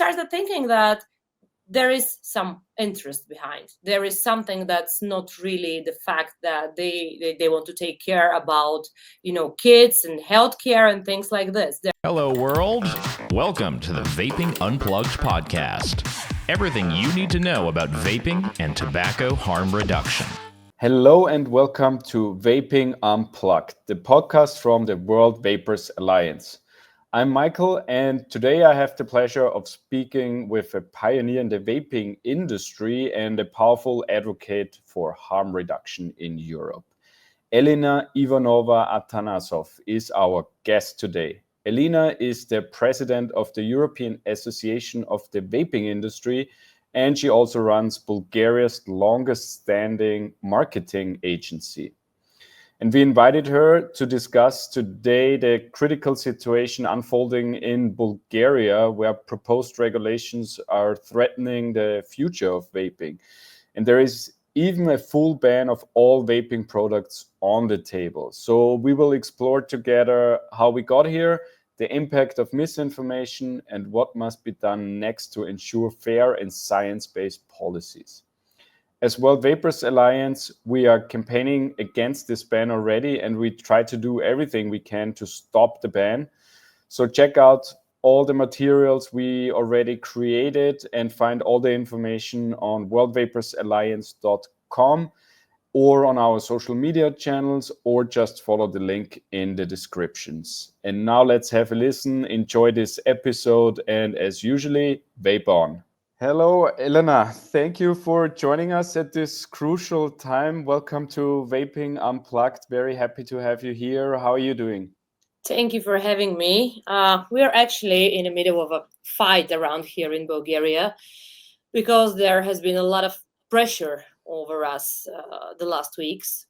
started thinking that there is some interest behind. There is something that's not really the fact that they want to take care about, kids and healthcare and things like this. Hello, world. Welcome to the Vaping Unplugged podcast. Everything you need to know about vaping and tobacco harm reduction. Hello and welcome to Vaping Unplugged, the podcast from the World Vapers Alliance. I'm Michael, and today I have the pleasure of speaking with a pioneer in the vaping industry and a powerful advocate for harm reduction in Europe. Elina Ivanova-Atanassov is our guest today. Elina is the president of the European Association of the Vaping Industry, and she also runs Bulgaria's longest-standing marketing agency. And we invited her to discuss today the critical situation unfolding in Bulgaria, where proposed regulations are threatening the future of vaping. And there is even a full ban of all vaping products on the table. So we will explore together how we got here, the impact of misinformation, and what must be done next to ensure fair and science-based policies. As World Vapers Alliance, we are campaigning against this ban already, and we try to do everything we can to stop the ban. So check out all the materials we already created and find all the information on worldvapersalliance.com or on our social media channels, or just follow the link in the descriptions. And now let's have a listen, enjoy this episode, and as usually, vape on. Hello, Elena. Thank you for joining us at this crucial time. Welcome to Vaping Unplugged. Very happy to have you here. How are you doing? Thank you for having me. We are actually in the middle of a fight around here in Bulgaria because there has been a lot of pressure over us the last weeks.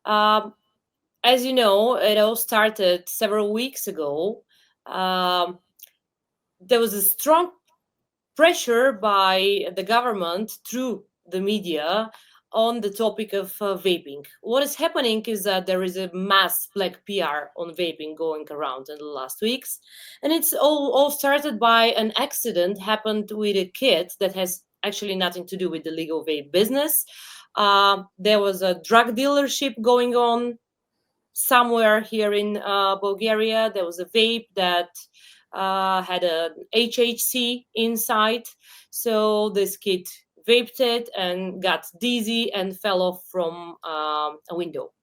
As you know, it all started several weeks ago. There was a strong pressure by the government through the media on the topic of vaping. What is happening is that there is a mass black PR on vaping going around in the last weeks. And it's all started by an accident happened with a kid that has actually nothing to do with the legal vape business. There was a drug dealership going on somewhere here in Bulgaria. There was a vape that had a HHC inside. So this kid vaped it and got dizzy and fell off from a window.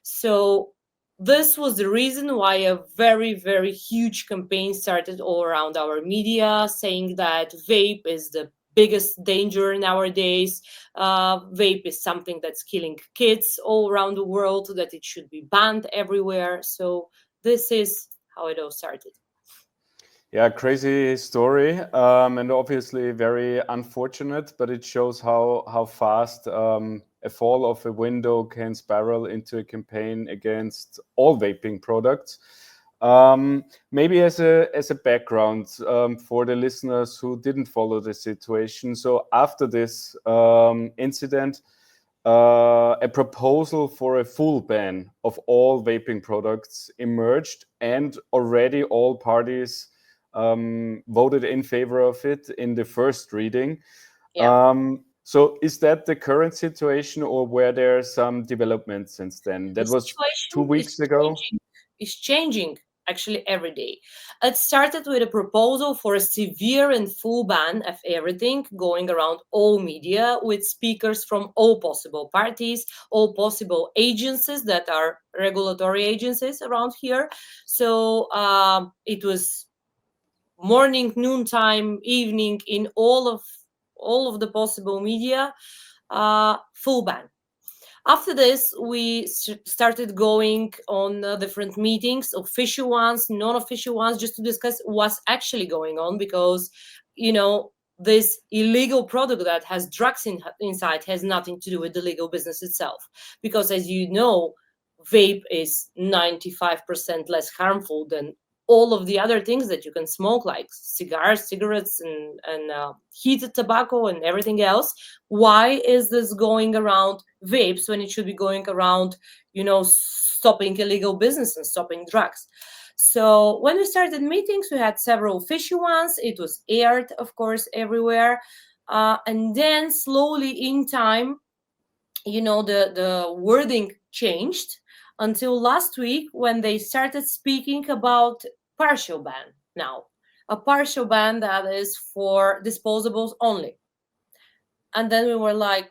So this was the reason why a very, very huge campaign started all around our media, saying that vape is the biggest danger nowadays. Vape is something that's killing kids all around the world, that it should be banned everywhere. So this is how it all started. Yeah, crazy story, and obviously very unfortunate, but it shows how fast a fall of a window can spiral into a campaign against all vaping products. Maybe as a background for the listeners who didn't follow the situation. So after this incident, a proposal for a full ban of all vaping products emerged, and already all parties voted in favor of it in the first reading. Yeah. So is that the current situation, or were there some developments since then? That was 2 weeks ago. It's changing actually every day. It started with a proposal for a severe and full ban of everything going around all media, with speakers from all possible parties, all possible agencies that are regulatory agencies around here. So it was morning, noontime, evening, in all of the possible media, full ban. After this, we started going on different meetings, official ones, non-official ones, just to discuss what's actually going on, because, this illegal product that has drugs inside has nothing to do with the legal business itself. Because as you know, vape is 95% less harmful than all of the other things that you can smoke, like cigars, cigarettes, and heated tobacco and everything else. Why is this going around vapes when it should be going around, stopping illegal business and stopping drugs? So when we started meetings, we had several official ones. It was aired, of course, everywhere. And then slowly in time, the wording changed until last week when they started speaking about partial ban now. A partial ban that is for disposables only. And then we were like,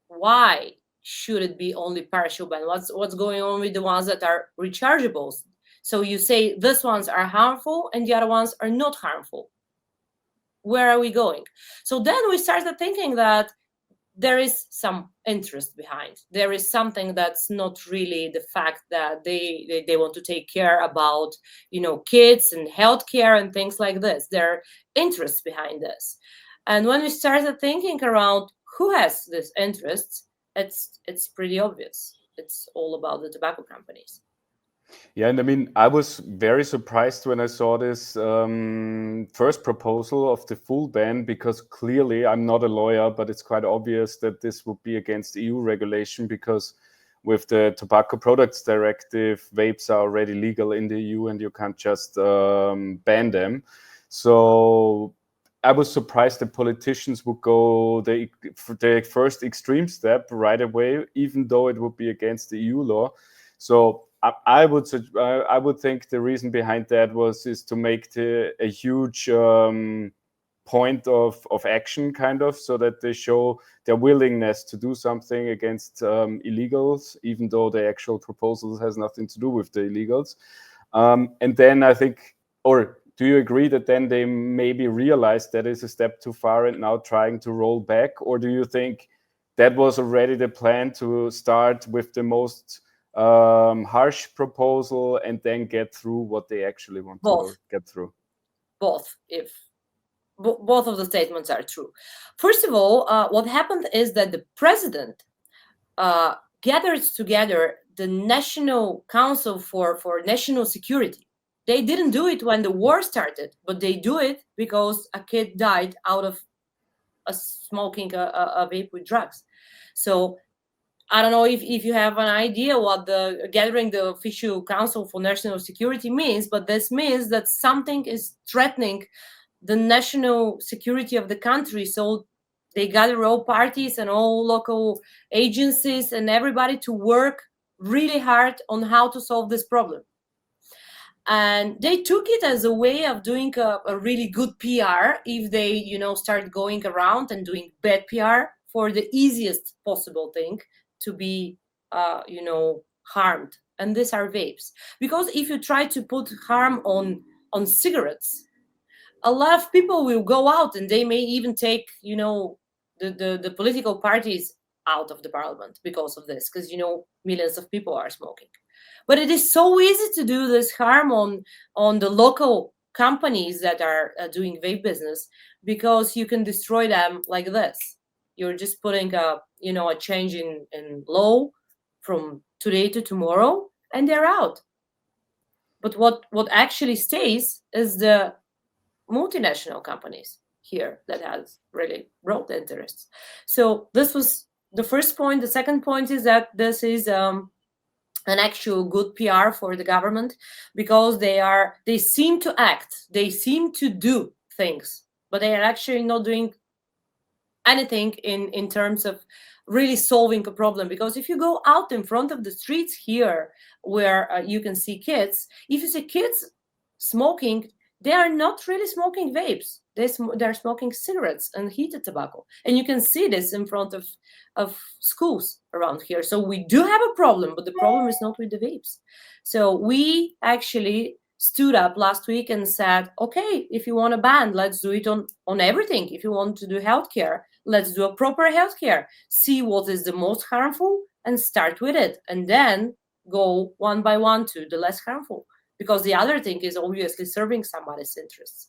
why should it be only partial ban? What's going on with the ones that are rechargeables? So you say these ones are harmful and the other ones are not harmful. Where are we going? So then we started thinking that there is some interest behind. There is something that's not really the fact that they want to take care about, kids and healthcare and things like this. There are interests behind this. And when we started thinking around who has this interest, it's pretty obvious. It's all about the tobacco companies. Yeah, and I mean, I was very surprised when I saw this first proposal of the full ban, because clearly I'm not a lawyer, but it's quite obvious that this would be against EU regulation, because with the Tobacco Products Directive, vapes are already legal in the EU and you can't just ban them. So I was surprised that politicians would go the first extreme step right away, even though it would be against the EU law. So I would think the reason behind that is to make a huge point of action, kind of, so that they show their willingness to do something against illegals, even though the actual proposal has nothing to do with the illegals. And then I think, or do you agree that then they maybe realize that is a step too far and now trying to roll back? Or do you think that was already the plan, to start with the most harsh proposal and then get through what they actually want to get through? Both of the statements are true. First of all, what happened is that the president gathered together the National Council for National Security. They didn't do it when the war started, but they do it because a kid died out of smoking a vape with drugs. So I don't know if you have an idea what the gathering the official Council for National Security means, but this means that something is threatening the national security of the country. So they gather all parties and all local agencies and everybody to work really hard on how to solve this problem. And they took it as a way of doing a really good PR if they, start going around and doing bad PR for the easiest possible thing to be, harmed. And these are vapes. Because if you try to put harm on cigarettes, a lot of people will go out and they may even take, the political parties out of the parliament because of this, because, millions of people are smoking. But it is so easy to do this harm on the local companies that are doing vape business, because you can destroy them like this. You're just putting a change in law from today to tomorrow, and they're out. But what actually stays is the multinational companies here that has really broad interests. So this was the first point. The second point is that this is an actual good PR for the government, because they seem to act, they seem to do things, but they are actually not doing anything in terms of really solving a problem. Because if you go out in front of the streets here where you can see kids, if you see kids smoking, they are not really smoking vapes. They're smoking cigarettes and heated tobacco. And you can see this in front of schools around here. So we do have a problem, but the problem is not with the vapes. So we actually stood up last week and said, okay, if you want to ban, let's do it on everything. If you want to do healthcare, let's do a proper healthcare. See what is the most harmful and start with it. And then go one by one to the less harmful. Because the other thing is obviously serving somebody's interests.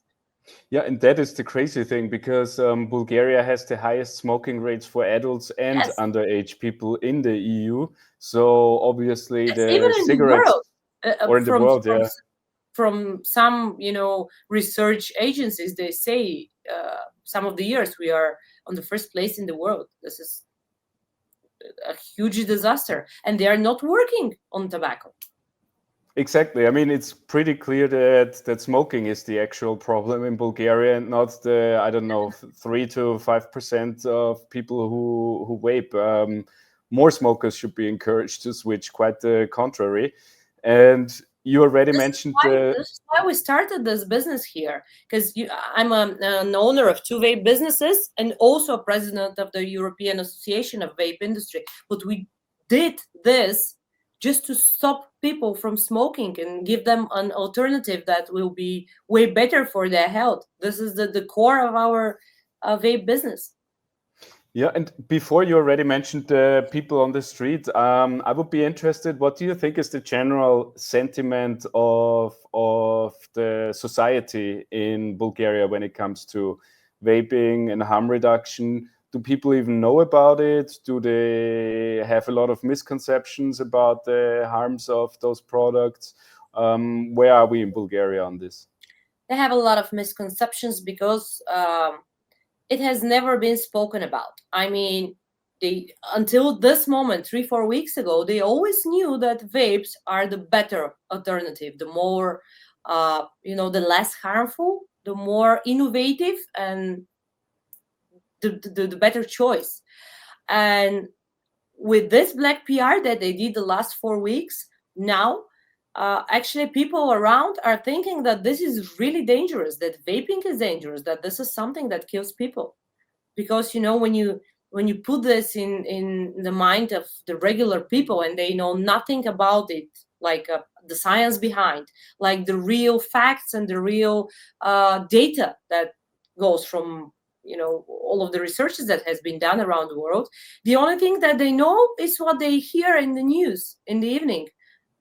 Yeah, and that is the crazy thing, because Bulgaria has the highest smoking rates for adults and underage people in the EU. So obviously the cigarettes, or in the world, yeah. From some, research agencies, they say some of the years we are on the first place in the world. This is a huge disaster, and they are not working on tobacco. Exactly. I mean, it's pretty clear that smoking is the actual problem in Bulgaria, and not the, I don't know, 3 to 5% of people who vape. More smokers should be encouraged to switch. Quite the contrary. And you already mentioned the. This is why we started this business here, because I'm an owner of two vape businesses and also a president of the European Association of Vape Industry. But we did this just to stop people from smoking and give them an alternative that will be way better for their health. This is the core of our vape business. Yeah, and before you already mentioned the people on the street, I would be interested. What do you think is the general sentiment of the society in Bulgaria when it comes to vaping and harm reduction? Do people even know about it? Do they have a lot of misconceptions about the harms of those products? Where are we in Bulgaria on this? They have a lot of misconceptions because it has never been spoken about. I mean, they until this moment, 3-4 weeks ago, they always knew that vapes are the better alternative, the more the less harmful, the more innovative, and the better choice. And with this black PR that they did the last 4 weeks, now actually people around are thinking that this is really dangerous, that vaping is dangerous, that this is something that kills people. Because when you put this in the mind of the regular people and they know nothing about it, like the science behind, like the real facts and the real data that goes from all of the researches that has been done around the world, the only thing that they know is what they hear in the news in the evening.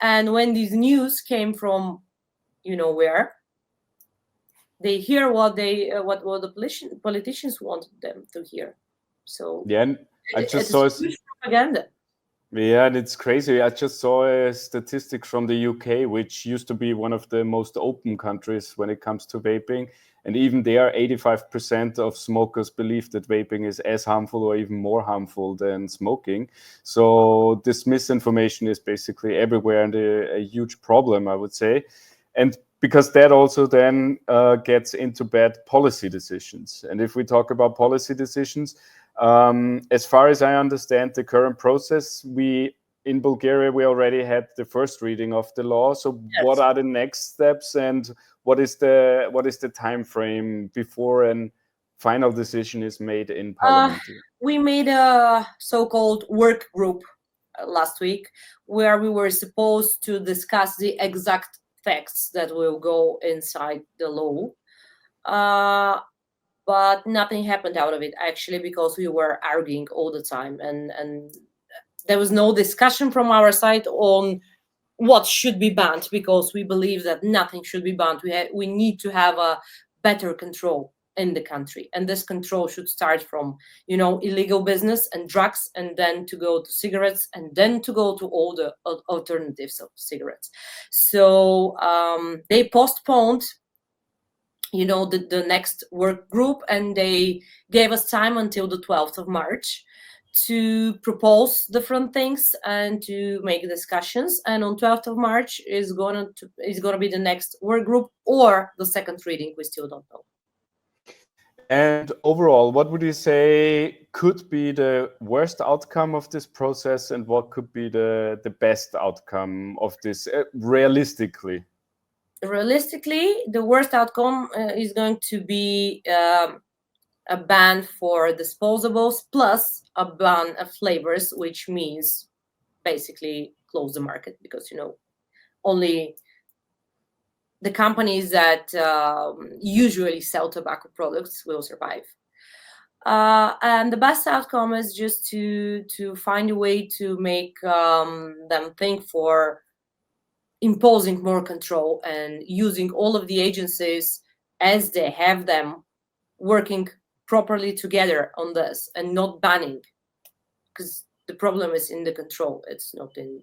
And when these news came from where, they hear what the politicians wanted them to hear. So Yeah, and I just it's saw. huge propaganda. Yeah, and it's crazy. I just saw a statistic from the UK, which used to be one of the most open countries when it comes to vaping. And even there, 85% of smokers believe that vaping is as harmful or even more harmful than smoking. So this misinformation is basically everywhere and a huge problem, I would say. And because that also then gets into bad policy decisions. And if we talk about policy decisions, as far as I understand the current process, in Bulgaria we already had the first reading of the law. So Yes. what are the next steps, and what is the time frame before a final decision is made in Parliament? We made a so-called work group last week where we were supposed to discuss the exact facts that will go inside the law. But nothing happened out of it, actually, because we were arguing all the time, and there was no discussion from our side on what should be banned, because we believe that nothing should be banned. We need to have a better control in the country, and this control should start from illegal business and drugs, and then to go to cigarettes, and then to go to all the alternatives of cigarettes. So they postponed the next work group, and they gave us time until the 12th of March to propose different things and to make discussions. And on 12th of March is going to be the next work group or the second reading. We still don't know. And overall, what would you say could be the worst outcome of this process, and what could be the best outcome of this realistically? Realistically, the worst outcome is going to be a ban for disposables plus a ban of flavors, which means basically close the market, because only the companies that usually sell tobacco products will survive. And the best outcome is just to find a way to make them think for imposing more control and using all of the agencies as they have them working properly together on this and not banning, because the problem is in the control. It's not in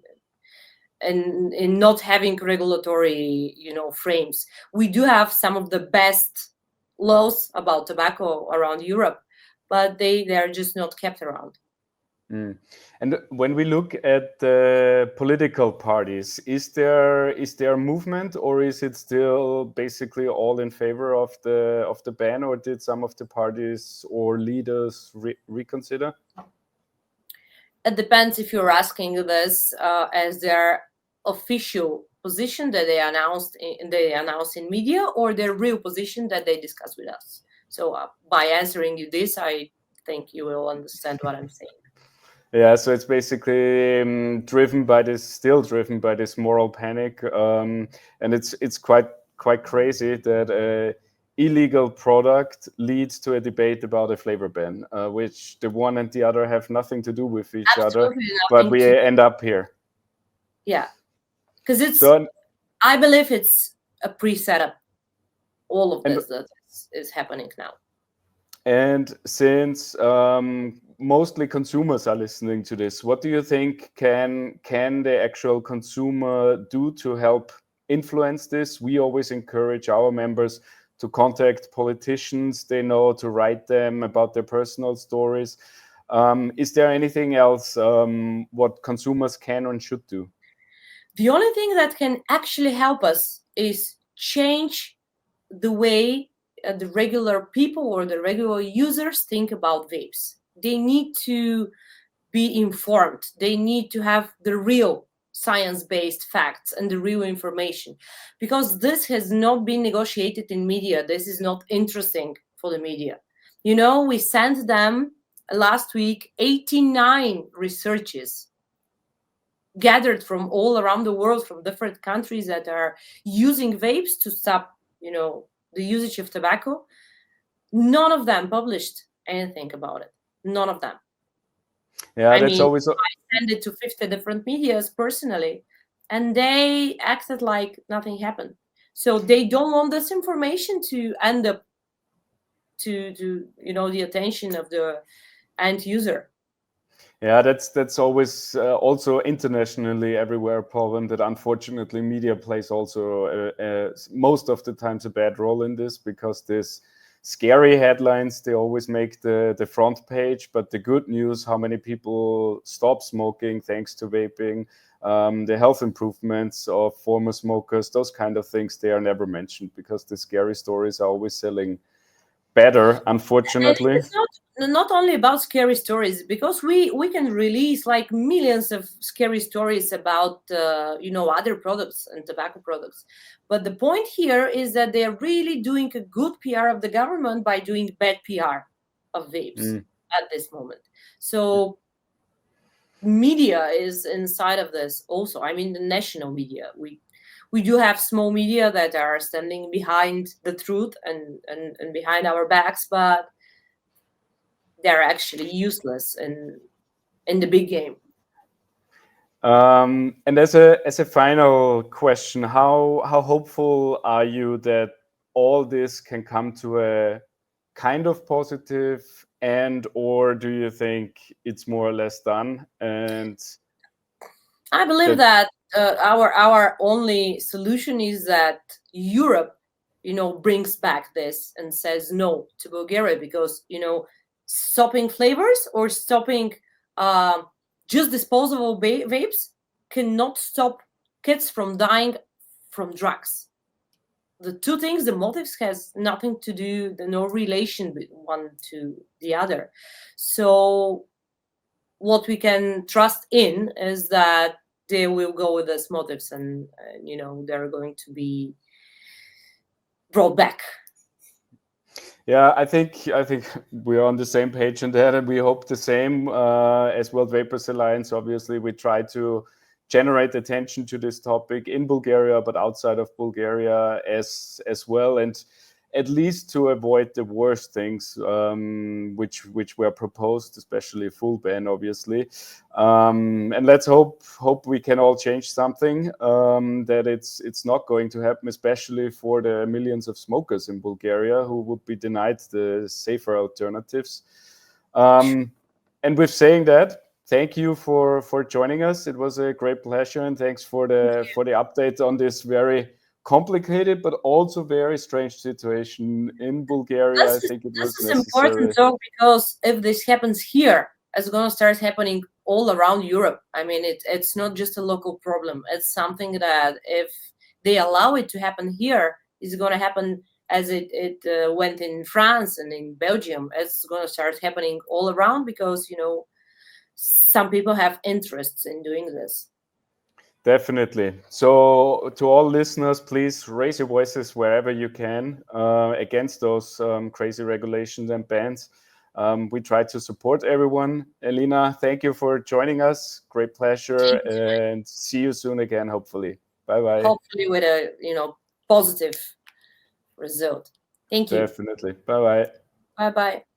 not having regulatory frames. We do have some of the best laws about tobacco around Europe, but they are just not kept around. Mm. And when we look at the political parties, is there movement, or is it still basically all in favor of the ban, or did some of the parties or leaders reconsider? It depends if you're asking this as their official position that they announced in media, or their real position that they discuss with us. So by answering you this, I think you will understand what I'm saying. Yeah, so it's basically still driven by this moral panic, and it's quite crazy that a illegal product leads to a debate about a flavor ban, which the one and the other have nothing to do with each other, Absolutely but nothing we to, end up here. yeah, because So I believe it's a pre-setup. All of and this that is happening now. and since mostly consumers are listening to this, what do you think can the actual consumer do to help influence this? We always encourage our members to contact politicians they know, to write them about their personal stories. Is there anything else what consumers can and should do? The only thing that can actually help us is change the way the regular people or the regular users think about vapes. They need to be informed. They need to have the real science-based facts and the real information, because this has not been negotiated in media. This is not interesting for the media. We sent them last week 89 researches gathered from all around the world, from different countries that are using vapes to stop, the usage of tobacco. None of them published anything about it. None of them. Yeah, I that's mean, always. I sent it to 50 different medias personally, and they acted like nothing happened. So they don't want this information to end up to the attention of the end user. Yeah, that's always also internationally everywhere a problem that unfortunately media plays also most of the times a bad role in this, because this scary headlines, they always make the front page, but the good news, how many people stop smoking thanks to vaping, the health improvements of former smokers, those kind of things, they are never mentioned, because the scary stories are always selling better, unfortunately. It's not only about scary stories, because we can release like millions of scary stories about other products and tobacco products, but the point here is that they're really doing a good PR of the government by doing bad PR of vapes at this moment. So media is inside of this also. I mean, the national media, we do have small media that are standing behind the truth and behind our backs, but they're actually useless in the big game. And as a final question, how hopeful are you that all this can come to a kind of positive, and or do you think it's more or less done? And I believe that our only solution is that Europe, brings back this and says no to Bulgaria, because stopping flavors or stopping just disposable vapes cannot stop kids from dying from drugs. The two things, the motives has nothing to do, no relation with one to the other. So what we can trust in is that they will go with those motives, and they're going to be brought back. Yeah, I think we're on the same page in that, and we hope the same as World Vapors Alliance. Obviously, we try to generate attention to this topic in Bulgaria, but outside of Bulgaria as well, and at least to avoid the worst things which were proposed, especially full ban, obviously. And let's hope we can all change something, that it's not going to happen, especially for the millions of smokers in Bulgaria who would be denied the safer alternatives. And with saying that, thank you for joining us. It was a great pleasure, and thanks for the update on this very complicated but also very strange situation in Bulgaria. I think it was this is necessary. important, though, because if this happens here it's going to start happening all around Europe. I mean, it's not just a local problem. It's something that if they allow it to happen here, it's going to happen as it went in France and in Belgium. It's going to start happening all around because, some people have interests in doing this. Definitely. So, to all listeners, please raise your voices wherever you can against those crazy regulations and bans. We try to support everyone. Elina, thank you for joining us. Great pleasure, and see you soon again, hopefully. Bye-bye. Hopefully with a, positive result. Thank you. Definitely. Bye-bye. Bye-bye.